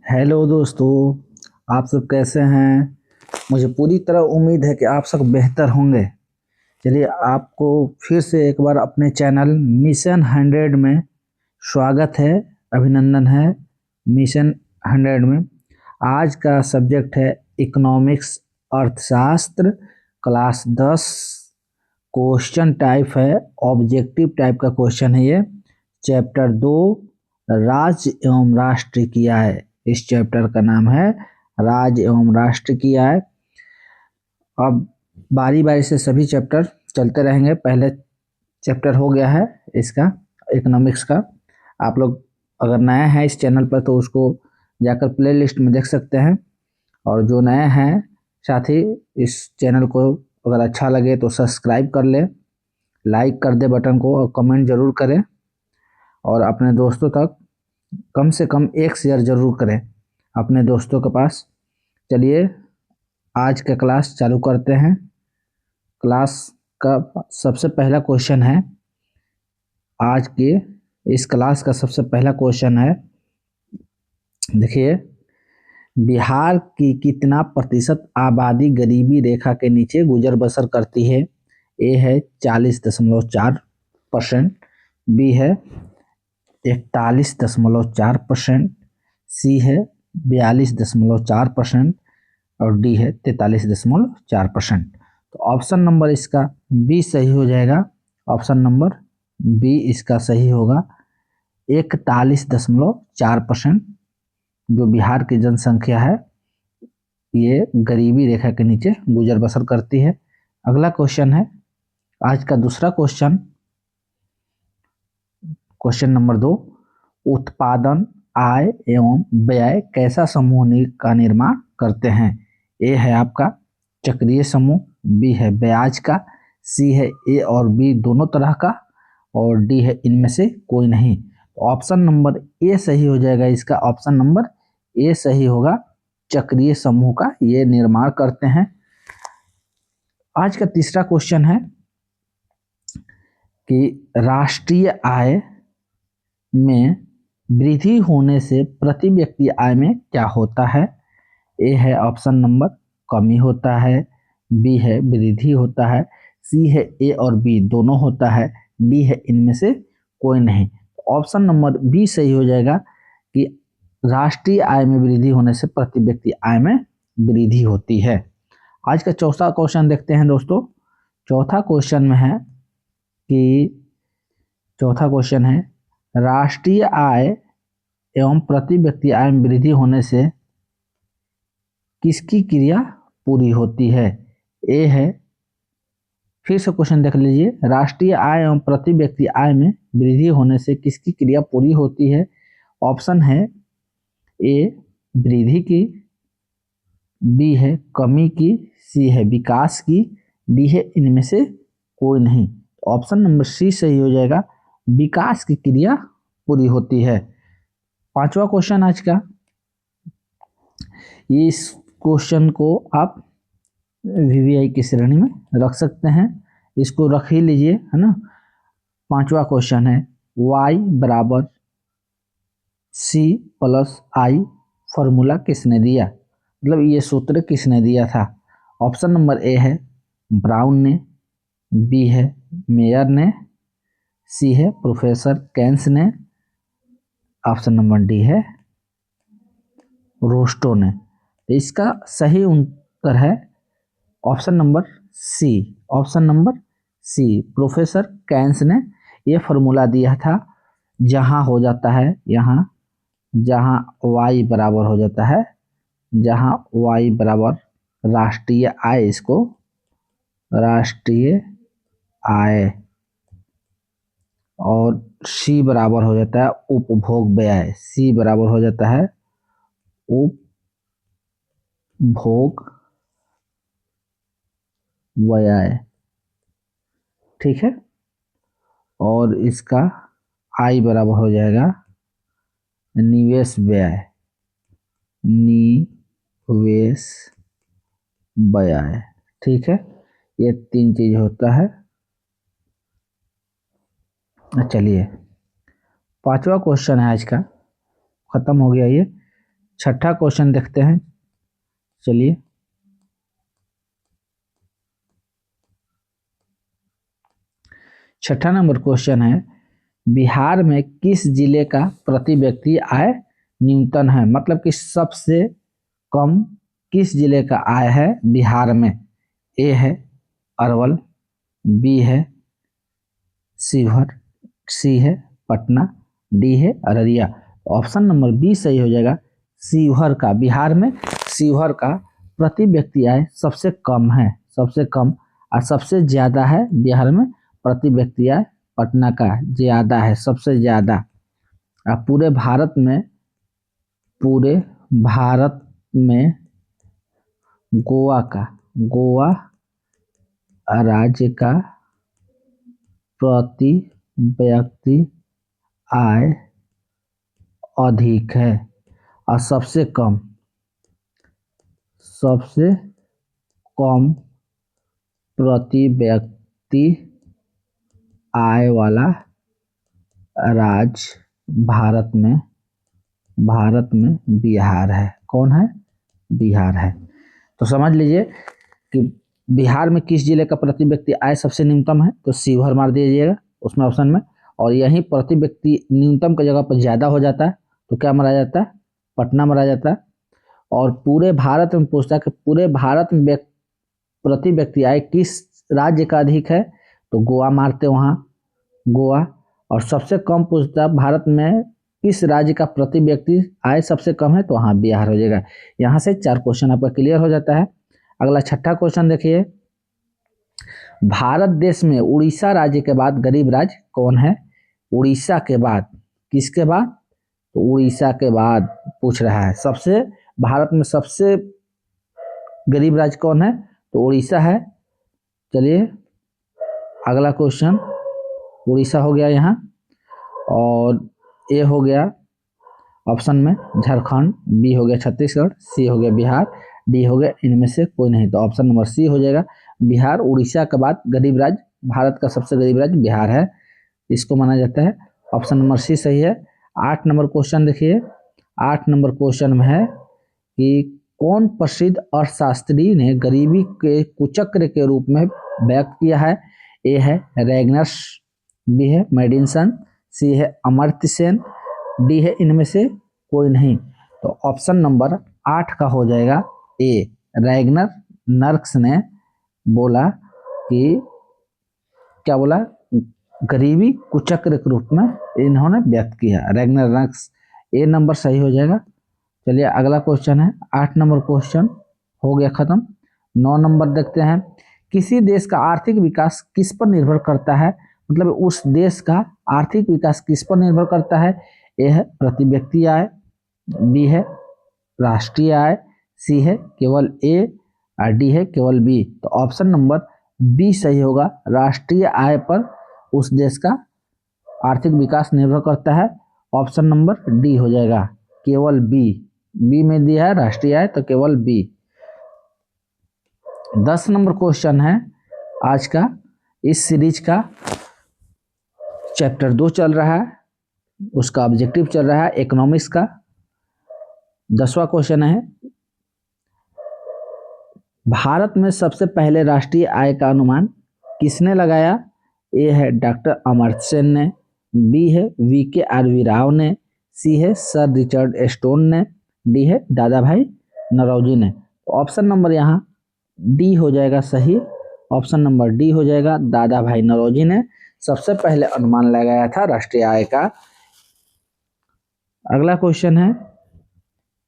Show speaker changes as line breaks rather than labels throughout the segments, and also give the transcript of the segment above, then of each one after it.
Hello दोस्तों, आप सब कैसे हैं। मुझे पूरी तरह उम्मीद है कि आप सब बेहतर होंगे। चलिए, आपको फिर से एक बार अपने चैनल मिशन 100 में स्वागत है, अभिनंदन है। मिशन 100 में आज का सब्जेक्ट है इकोनॉमिक्स, अर्थशास्त्र, क्लास 10। क्वेश्चन टाइप है ऑब्जेक्टिव टाइप का क्वेश्चन है ये। चैप्टर 2, राज्य एवं राष्ट्र की आय। इस चैप्टर का नाम है राज्य एवं राष्ट्र की आय। अब बारी बारी से सभी चैप्टर चलते रहेंगे। पहले चैप्टर हो गया है इसका, इकोनॉमिक्स का। आप लोग अगर नए हैं इस चैनल पर तो उसको जाकर प्ले लिस्ट में देख सकते हैं। और जो नए हैं साथ ही इस चैनल को अगर अच्छा लगे तो सब्सक्राइब कर ले, लाइक कर दे बटन को और कमेंट ज़रूर करें। और अपने दोस्तों तक कम से कम एक शेयर ज़रूर करें अपने दोस्तों के पास। चलिए, आज का क्लास चालू करते हैं। क्लास का सबसे पहला क्वेश्चन है, आज के इस क्लास का सबसे पहला क्वेश्चन है, देखिए, बिहार की कितना प्रतिशत आबादी गरीबी रेखा के नीचे गुजर बसर करती है। ए है 40.4%, बी है 41.4%, सी है 42.4% और डी है 43.4%। तो ऑप्शन नंबर इसका बी सही हो जाएगा। ऑप्शन नंबर बी इसका सही होगा। 41.4% जो बिहार की जनसंख्या है ये गरीबी रेखा के नीचे गुजर बसर करती है। अगला क्वेश्चन है आज का दूसरा क्वेश्चन, क्वेश्चन नंबर 2, उत्पादन, आय एवं व्यय कैसा समूह का निर्माण करते हैं। ए है आपका चक्रीय समूह, बी है ब्याज का, सी है ए और बी दोनों तरह का और डी है इनमें से कोई नहीं। ऑप्शन नंबर ए सही हो जाएगा इसका। ऑप्शन नंबर ए सही होगा, चक्रीय समूह का ये निर्माण करते हैं। आज का तीसरा क्वेश्चन है कि राष्ट्रीय आय में वृद्धि होने से प्रति व्यक्ति आय में क्या होता है। ए है ऑप्शन नंबर कमी होता है, बी है वृद्धि होता है, सी है ए और बी दोनों होता है, डी है इनमें से कोई नहीं। ऑप्शन नंबर बी सही हो जाएगा कि राष्ट्रीय आय में वृद्धि होने से प्रति व्यक्ति आय में वृद्धि होती है। आज का चौथा क्वेश्चन देखते हैं दोस्तों। चौथा क्वेश्चन में है कि चौथा क्वेश्चन है, राष्ट्रीय आय एवं प्रति व्यक्ति आय में वृद्धि होने से किसकी क्रिया पूरी होती है। ए है, फिर से क्वेश्चन देख लीजिए, राष्ट्रीय आय एवं प्रति व्यक्ति आय में वृद्धि होने से किसकी क्रिया पूरी होती है। ऑप्शन है ए वृद्धि की, बी है कमी की, सी है विकास की, डी है इनमें से कोई नहीं। ऑप्शन नंबर सी सही हो जाएगा, विकास की क्रिया पूरी होती है। पांचवा क्वेश्चन आज का, इस क्वेश्चन को आप वीवीआई की श्रेणी में रख सकते हैं, इसको रख ही लीजिए, है ना। पांचवा क्वेश्चन है, y बराबर सी प्लस आई फॉर्मूला किसने दिया, मतलब ये सूत्र किसने दिया था। ऑप्शन नंबर ए है ब्राउन ने, बी है मेयर ने, सी है प्रोफेसर केन्स ने, ऑप्शन नंबर डी है रोस्टो ने। इसका सही उत्तर है option number C. Option number C, professor Keynes ने ये फॉर्मूला दिया था, जहां हो जाता है यहाँ, जहां y बराबर हो जाता है, जहां y बराबर राष्ट्रीय आय, इसको राष्ट्रीय आय, और c बराबर हो जाता है उपभोग व्यय। c बराबर हो जाता है उपभोग व्यय, ठीक है। और इसका आई बराबर हो जाएगा निवेश व्यय, निवेश व्यय, ठीक है। ये तीन चीज होता है। चलिए, पांचवा क्वेश्चन है आज का, खत्म हो गया ये। छठा क्वेश्चन देखते हैं। चलिए, छठा नंबर क्वेश्चन है, बिहार में किस जिले का प्रति व्यक्ति आय न्यूनतम है? मतलब कि सबसे कम किस जिले का आय है बिहार में? ए है अरवल, बी है शिवहर, सी है पटना, डी है अररिया। ऑप्शन नंबर बी सही हो जाएगा, शिवहर का। बिहार में शिवहर का प्रति व्यक्ति आय सबसे कम है, सबसे कम, और सबसे ज़्यादा है बिहार में प्रति व्यक्ति आय पटना का ज़्यादा है, सबसे ज़्यादा। अब पूरे भारत में गोवा राज्य का प्रति व्यक्ति आय अधिक है, और सबसे कम प्रति व्यक्ति आय वाला राज्य भारत में बिहार है। कौन है? बिहार है। तो समझ लीजिए कि बिहार में किस जिले का प्रति व्यक्ति आय सबसे न्यूनतम है, तो शिवहर मार दीजिएगा उसमें ऑप्शन में, और यहीं प्रति व्यक्ति न्यूनतम की जगह पर ज़्यादा हो जाता है तो क्या मारा जाता है? पटना मारा जाता है। और पूरे भारत में पूछता है कि पूरे भारत में प्रति व्यक्ति आय किस राज्य का अधिक है, तो गोवा मारते वहाँ, गोवा। और सबसे कम पूछता भारत में किस राज्य का प्रति व्यक्ति आय सबसे कम है, तो वहाँ बिहार हो जाएगा। यहाँ से 4 क्वेश्चन आपका क्लियर हो जाता है। अगला छठा क्वेश्चन देखिए, भारत देश में उड़ीसा राज्य के बाद गरीब राज्य कौन है? उड़ीसा के बाद, किसके बाद? तो उड़ीसा के बाद पूछ रहा है। भारत में सबसे गरीब राज्य कौन है? तो उड़ीसा है। चलिए, अगला क्वेश्चन, उड़ीसा हो गया यहाँ, और ए हो गया ऑप्शन में झारखंड, बी हो गया छत्तीसगढ़, सी हो गया बिहार, डी हो गया इनमें से कोई नहीं। तो ऑप्शन नंबर सी हो जाएगा, बिहार। उड़ीसा के बाद गरीब राज्य, भारत का सबसे गरीब राज्य बिहार है, इसको माना जाता है। ऑप्शन नंबर सी सही है। 8 नंबर क्वेश्चन देखिए, 8 नंबर क्वेश्चन में है कि कौन प्रसिद्ध अर्थशास्त्री ने गरीबी के कुचक्र के रूप में व्यक्त किया है? ए है रैगनर्स, बी है मेडिसन, सी है अमर्त्य सेन, डी है इनमें से कोई नहीं। तो ऑप्शन नंबर 8 का हो जाएगा ए, रैगनर नर्क्स ने बोला कि क्या बोला? गरीबी कुचक्र के रूप में इन्होंने व्यक्त किया, रैगनर नर्क्स। ए नंबर सही हो जाएगा। चलिए, अगला क्वेश्चन है, 8 नंबर क्वेश्चन हो गया खत्म। 9 नंबर देखते हैं, किसी देश का आर्थिक विकास किस पर निर्भर करता है? मतलब उस देश का आर्थिक विकास किस पर निर्भर करता है? ए है प्रति व्यक्ति आय, बी है राष्ट्रीय आय, सी है केवल ए, और डी है केवल बी। तो ऑप्शन नंबर बी सही होगा, राष्ट्रीय आय पर उस देश का आर्थिक विकास निर्भर करता है। ऑप्शन नंबर डी हो जाएगा, केवल बी। बी में दिया है राष्ट्रीय आय, तो केवल बी। 10 नंबर क्वेश्चन है आज का, इस सीरीज का चैप्टर 2 चल रहा है, उसका ऑब्जेक्टिव चल रहा है इकोनॉमिक्स का। 10वां क्वेश्चन है, भारत में सबसे पहले राष्ट्रीय आय का अनुमान किसने लगाया? ए है डॉक्टर अमर्त्य सेन ने, बी है VKRV राव ने, सी है सर रिचर्ड स्टोन ने, डी है दादा भाई नौरोजी ने। तो ऑप्शन नंबर यहाँ डी हो जाएगा सही, ऑप्शन नंबर डी हो जाएगा, दादा भाई नौरोजी ने सबसे पहले अनुमान लगाया था राष्ट्रीय आय का। अगला क्वेश्चन है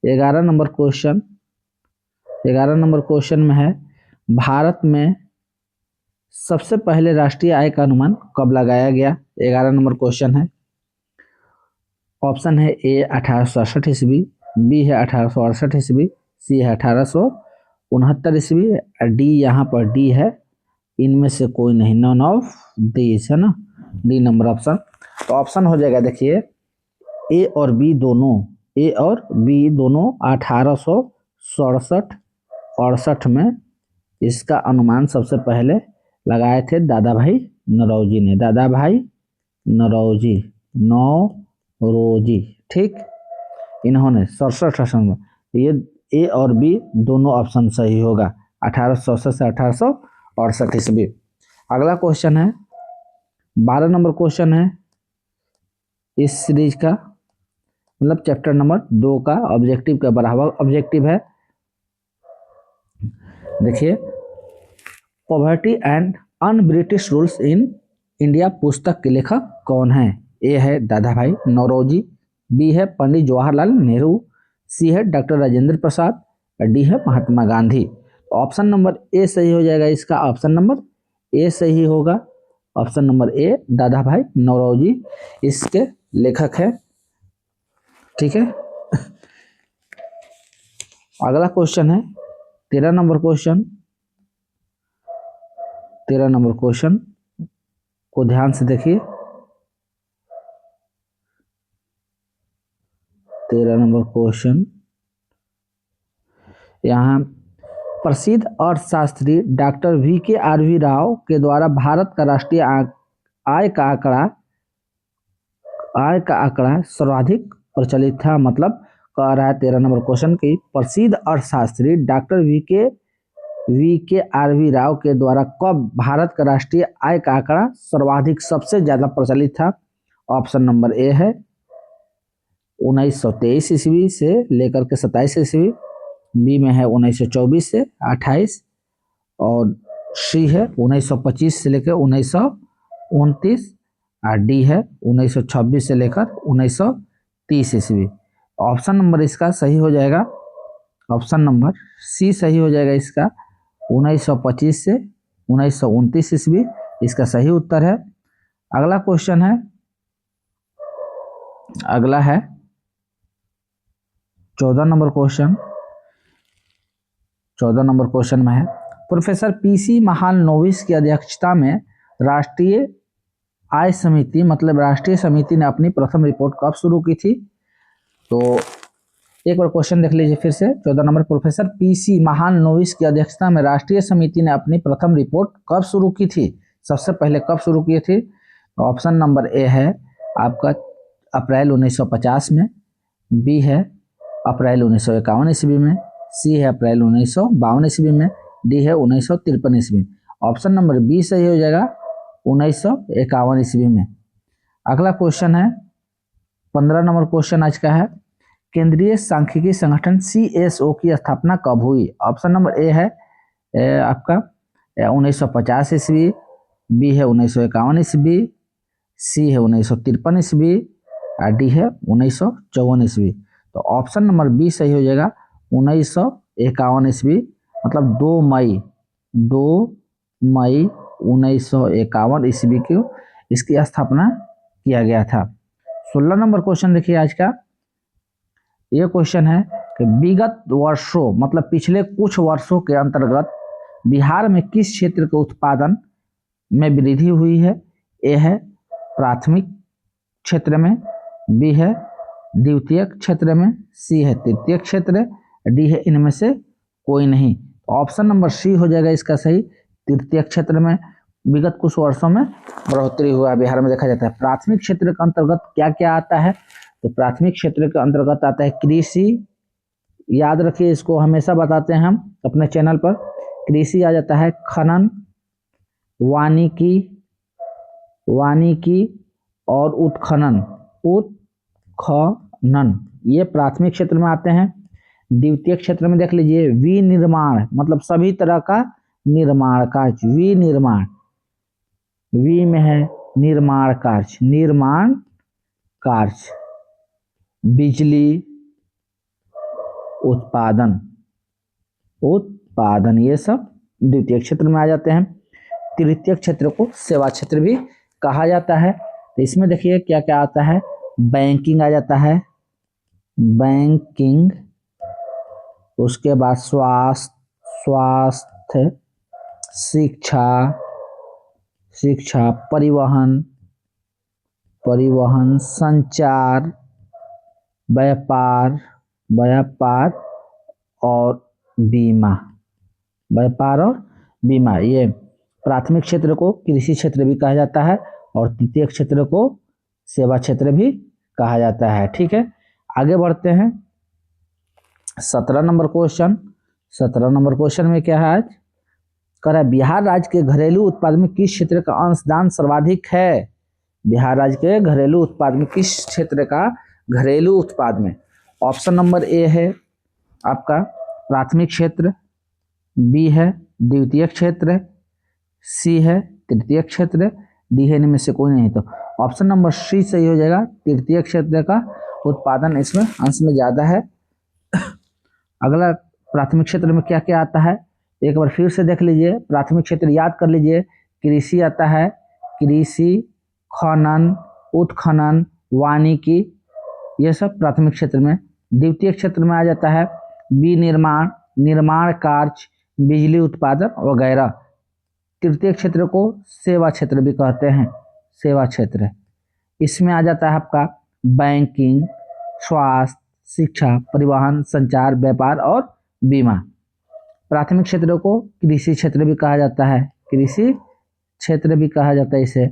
11 नंबर क्वेश्चन। 11 नंबर क्वेश्चन में है, भारत में सबसे पहले राष्ट्रीय आय का अनुमान कब लगाया गया? 11 नंबर क्वेश्चन है। ऑप्शन है ए 1867 ईस्वी, बी है 1868 ईस्वी, सी है 1869 ईस्वी, डी यहाँ पर डी है इनमें से कोई नहीं, नन ऑफ दिस है ना, डी नंबर ऑप्शन। तो ऑप्शन हो जाएगा देखिए, ए और बी दोनों 1867-68 में इसका अनुमान सबसे पहले लगाए थे दादा भाई नौरोजी ने, दादा भाई नौरोजी, ठीक, इन्होंने 67 में। ये ए और बी दोनों ऑप्शन सही होगा। 1867 से 1868 ईस्वी। अगला क्वेश्चन है 12 नंबर क्वेश्चन है इस सीरीज का, मतलब चैप्टर नंबर 2 का ऑब्जेक्टिव का बराबर ऑब्जेक्टिव है। देखिए, poverty and un British rules in India पुस्तक के लेखक कौन है? ए है दादा भाई नौरोजी, बी है पंडित जवाहरलाल नेहरू, सी है डॉक्टर राजेंद्र प्रसाद, डी है Mahatma Gandhi. Option number A सही हो जाएगा इसका। ऑप्शन नंबर ए सही होगा। ऑप्शन नंबर ए दादा भाई नौरोजी इसके लेखक है। ठीक है। अगला क्वेश्चन है 13 नंबर क्वेश्चन। 13 नंबर क्वेश्चन को ध्यान से देखिए। 13 नंबर क्वेश्चन, यहाँ प्रसिद्ध अर्थशास्त्री डॉक्टर V.K.R.V. राव के द्वारा भारत का राष्ट्रीय आय का आंकड़ा सर्वाधिक प्रचलित था। मतलब कह रहा है 13 नंबर क्वेश्चन की प्रसिद्ध अर्थशास्त्री डॉक्टर V.K.R.V. राव के द्वारा कब भारत का राष्ट्रीय आय का आंकड़ा सर्वाधिक सबसे ज्यादा प्रचलित था? ऑप्शन नंबर ए है 1923 ईस्वी से लेकर के 27 ईस्वी, बी में है 1924 से 28, और सी है 1925 से लेकर 1929, और डी है 1926 से लेकर 1930 ईस्वी। ऑप्शन नंबर इसका सही हो जाएगा, ऑप्शन नंबर सी सही हो जाएगा इसका, 1925 से 1929 ईस्वी इसका सही उत्तर है। अगला क्वेश्चन है, अगला है 14 नंबर क्वेश्चन। 14 नंबर क्वेश्चन में है प्रोफेसर पीसी महालनोबिस की अध्यक्षता में राष्ट्रीय आय समिति, मतलब राष्ट्रीय समिति ने अपनी प्रथम रिपोर्ट कब शुरू की थी? तो एक बार क्वेश्चन देख लीजिए फिर से। 14 नंबर, प्रोफेसर पीसी महालनोबिस की अध्यक्षता में राष्ट्रीय समिति ने अपनी प्रथम रिपोर्ट कब शुरू की थी? सबसे पहले कब शुरू की थी? ऑप्शन नंबर ए है आपका अप्रैल 1950 में, बी है अप्रैल 1951 ईस्वी में, सी है अप्रैल 1952 ईस्वी में, डी है 1953 ईस्वी। ऑप्शन नंबर बी सही हो जाएगा 1951 ईस्वी में। अगला क्वेश्चन है 15 नंबर क्वेश्चन आज का है, केंद्रीय सांख्यिकी संगठन CSO की स्थापना कब हुई? ऑप्शन नंबर ए है आपका 1950 ईस्वी, बी है 1951 ईस्वी, सी है 1953 ईस्वी, और डी है 1954 ईस्वी। तो ऑप्शन नंबर बी सही हो जाएगा 1951 ईस्वी, मतलब 2 मई 1951 ईस्वी को इसकी स्थापना किया गया था। 16 नंबर क्वेश्चन देखिए आज का। ये क्वेश्चन है कि विगत वर्षों, मतलब पिछले कुछ वर्षों के अंतर्गत बिहार में किस क्षेत्र के उत्पादन में वृद्धि हुई है? ए है प्राथमिक क्षेत्र में, बी है द्वितीयक क्षेत्र में, सी है तृतीयक क्षेत्र, डी है इनमें से कोई नहीं। ऑप्शन नंबर सी हो जाएगा इसका सही, तृतीयक क्षेत्र में विगत कुछ वर्षों में बढ़ोतरी हुआ है बिहार में देखा जाता है। प्राथमिक क्षेत्र के अंतर्गत क्या क्या आता है? तो प्राथमिक क्षेत्र के अंतर्गत आता है कृषि, याद रखिए इसको हमेशा बताते हैं हम अपने चैनल पर। कृषि आ जाता है, खनन, वानिकी और उत्खनन, ये प्राथमिक क्षेत्र में आते हैं। द्वितीय क्षेत्र में देख लीजिए विनिर्माण, मतलब सभी तरह का निर्माण कार्य, वी में है निर्माण कार्य, बिजली उत्पादन, ये सब द्वितीय क्षेत्र में आ जाते हैं। तृतीय क्षेत्र को सेवा क्षेत्र भी कहा जाता है। तो इसमें देखिए क्या क्या आता है, बैंकिंग आ जाता है, बैंकिंग, उसके बाद स्वास्थ्य, शिक्षा, परिवहन, संचार, व्यापार और बीमा। ये प्राथमिक क्षेत्र को कृषि क्षेत्र भी कहा जाता है और तृतीय क्षेत्र को सेवा क्षेत्र भी कहा जाता है। ठीक है, आगे बढ़ते हैं। 17 नंबर क्वेश्चन, 17 नंबर क्वेश्चन में क्या है आज कह रहा है बिहार राज्य के घरेलू उत्पाद में किस क्षेत्र का अंशदान सर्वाधिक है। बिहार राज्य के घरेलू उत्पाद में किस क्षेत्र का घरेलू उत्पाद में। ऑप्शन नंबर ए है आपका प्राथमिक क्षेत्र, बी है द्वितीय क्षेत्र, सी है तृतीय क्षेत्र, डी है इनमें में से कोई नहीं। तो ऑप्शन नंबर सी सही हो जाएगा, तृतीय क्षेत्र का उत्पादन इसमें अंश में ज़्यादा है। अगला प्राथमिक क्षेत्र में क्या क्या आता है एक बार फिर से देख लीजिए, प्राथमिक क्षेत्र याद कर लीजिए। कृषि आता है, कृषि, खनन, उत्खनन, वानिकी, ये सब प्राथमिक क्षेत्र में। द्वितीय क्षेत्र में आ जाता है विनिर्माण, निर्माण कार्य, बिजली उत्पादन वगैरह। तृतीय क्षेत्र को सेवा क्षेत्र भी कहते हैं, सेवा क्षेत्र। इसमें आ जाता है आपका बैंकिंग, स्वास्थ्य, शिक्षा, परिवहन, संचार, व्यापार और बीमा। प्राथमिक क्षेत्र को कृषि क्षेत्र भी कहा जाता है, कृषि क्षेत्र भी कहा जाता है इसे।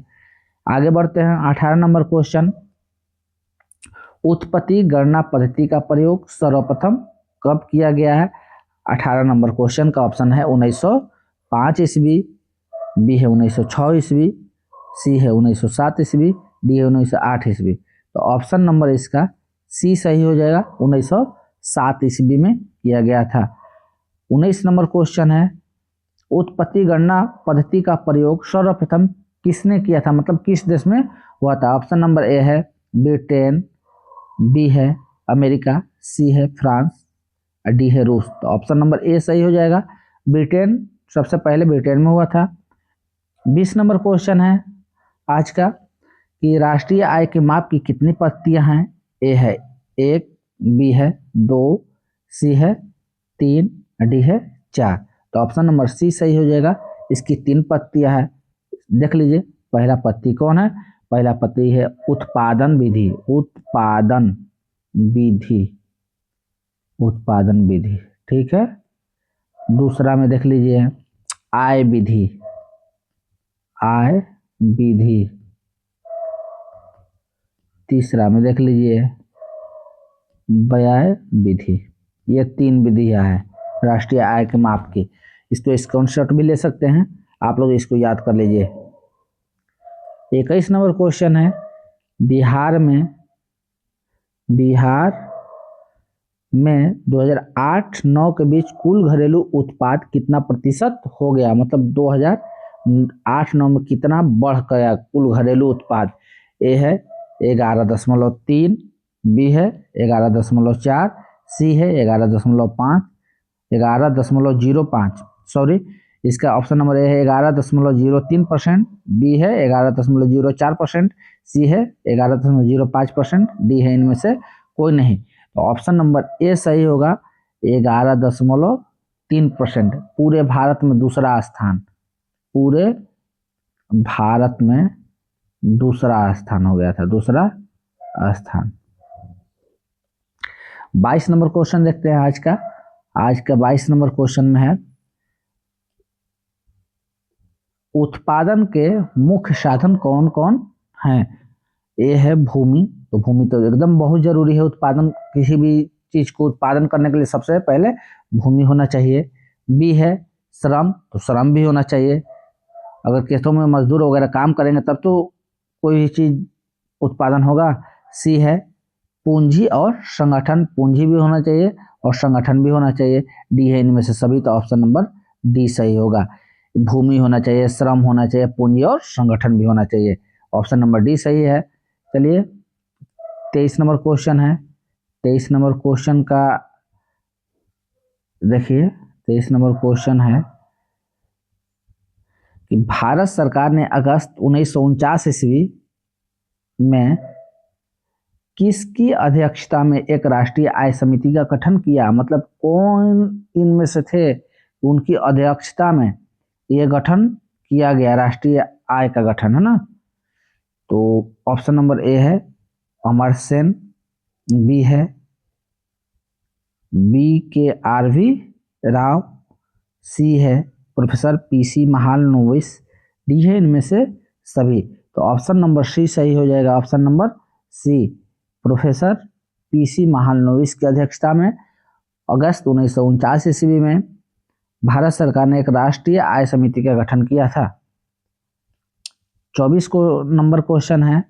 आगे बढ़ते हैं 18 नंबर क्वेश्चन, उत्पत्ति गणना पद्धति का प्रयोग सर्वप्रथम कब किया गया है। 18 नंबर क्वेश्चन का ऑप्शन है 1905 ईस्वी, बी है 1906 ईस्वी, सी है 1907 ईस्वी, डी है 1908 ईस्वी। तो ऑप्शन नंबर इसका सी सही हो जाएगा, 1907 ईस्वी में किया गया था। 19 नंबर क्वेश्चन है उत्पत्ति गणना पद्धति का प्रयोग सर्वप्रथम किसने किया था, मतलब किस देश में हुआ था। ऑप्शन नंबर ए है ब्रिटेन, बी है अमेरिका, सी है फ्रांस, डी है रूस। तो ऑप्शन नंबर ए सही हो जाएगा, ब्रिटेन, सबसे पहले ब्रिटेन में हुआ था। 20 नंबर क्वेश्चन है आज का कि राष्ट्रीय आय के माप की कितनी पत्तियां हैं। ए है 1, बी है 2, सी है 3, डी है 4। तो ऑप्शन नंबर सी सही हो जाएगा, इसकी 3 पत्तियां हैं। देख लीजिए पहला पत्ती कौन है, पहला पत्ती है उत्पादन विधि, उत्पादन विधि, उत्पादन विधि, ठीक है। दूसरा में देख लीजिए आय विधि, आय विधि। तीसरा में देख लीजिए व्यय विधि। ये 3 विधियां हैं राष्ट्रीय आय के माप की। इसको स्क्रीनशॉट भी ले सकते हैं आप लोग, इसको याद कर लीजिए। 21 नंबर क्वेश्चन है बिहार में 2008-9 के बीच कुल घरेलू उत्पाद कितना प्रतिशत हो गया, मतलब 2008-9 में कितना बढ़ गया कुल घरेलू उत्पाद। ए है 11.3, बी है 11.4, सी है 11.5, 11.05, सॉरी इसका ऑप्शन नंबर ए है 11.03%, बी है 11.04%, सी है 11.05%, डी है इनमें से कोई नहीं। तो ऑप्शन नंबर ए सही होगा, 11.3%। पूरे भारत में दूसरा स्थान, पूरे भारत में दूसरा स्थान हो गया था, दूसरा स्थान। 22 नंबर क्वेश्चन देखते हैं आज का 22 नंबर क्वेश्चन में है उत्पादन के मुख्य साधन कौन कौन हैं। ए है भूमि, तो भूमि तो एकदम बहुत जरूरी है, उत्पादन किसी भी चीज को उत्पादन करने के लिए सबसे पहले भूमि होना चाहिए। बी है श्रम, तो श्रम भी होना चाहिए, अगर खेतों में मजदूर वगैरह काम करेंगे तब तो कोई भी चीज उत्पादन होगा। सी है पूंजी और संगठन, पूंजी भी होना चाहिए और संगठन भी होना चाहिए। डी है इनमें से सभी, तो ऑप्शन नंबर डी सही होगा, भूमि होना चाहिए, श्रम होना चाहिए, पूंजी और संगठन भी होना चाहिए। ऑप्शन नंबर डी सही है। चलिए 23 नंबर क्वेश्चन है, 23 नंबर क्वेश्चन का देखिए 23 नंबर क्वेश्चन है कि भारत सरकार ने अगस्त 1949 ईस्वी में किसकी अध्यक्षता में एक राष्ट्रीय आय समिति का गठन किया, मतलब कौन इनमें से थे उनकी अध्यक्षता में यह गठन किया गया, राष्ट्रीय आय का गठन, है ना। तो ऑप्शन नंबर ए है अमर्त्य सेन, बी है BKRV राव, सी है प्रोफेसर PC महालनोबिस, डी है इनमें से सभी। तो ऑप्शन नंबर सी सही हो जाएगा, option number C, professor PC Mahalanobis की अध्यक्षता में अगस्त 1949 ईस्वी में भारत सरकार ने एक राष्ट्रीय आय समिति का गठन किया था। 24 नंबर क्वेश्चन है।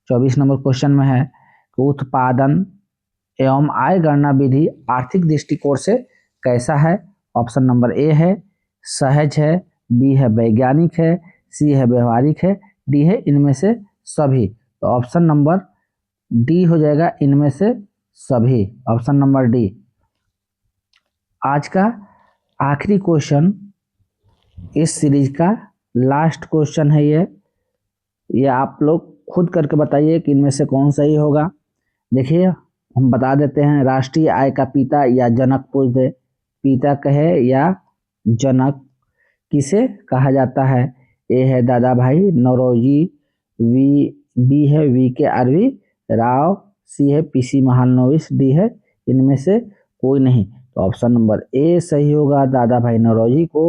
24 नंबर क्वेश्चन में है कि उत्पादन एवं आय गणना विधि आर्थिक दृष्टिकोण से कैसा है। ऑप्शन नंबर ए है सहज है, बी है वैज्ञानिक है, सी है व्यवहारिक है, डी है इनमें से सभी। तो ऑप्शन नंबर डी हो जाएगा इनमें से सभी, ऑप्शन नंबर डी। आज का आखिरी क्वेश्चन इस सीरीज का लास्ट क्वेश्चन है ये आप लोग खुद करके बताइए कि इनमें से कौन सही होगा। देखिए हम बता देते हैं, राष्ट्रीय आय का पिता या जनक पूछ दे, पिता कहे या जनक किसे कहा जाता है। ए है दादा भाई नौरोजी, बी है वी के आरवी राव, सी है पीसी महालनोबिस, डी है इनमें से कोई नहीं। तो ऑप्शन नंबर ए सही होगा। दादा भाई नौरोजी को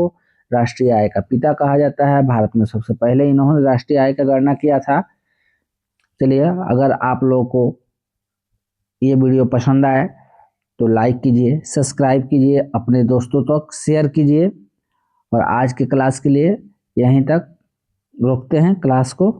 राष्ट्रीय आय का पिता कहा जाता है। भारत में सबसे पहले इन्होंने राष्ट्रीय आय का गणना किया था। चलिए, अगर आप लोगों को ये वीडियो पसंद आए तो लाइक कीजिए, सब्सक्राइब कीजिए, अपने दोस्तों तक शेयर कीजिए। और आज के क्लास के लिए यहीं तक रोकते हैं क्लास को।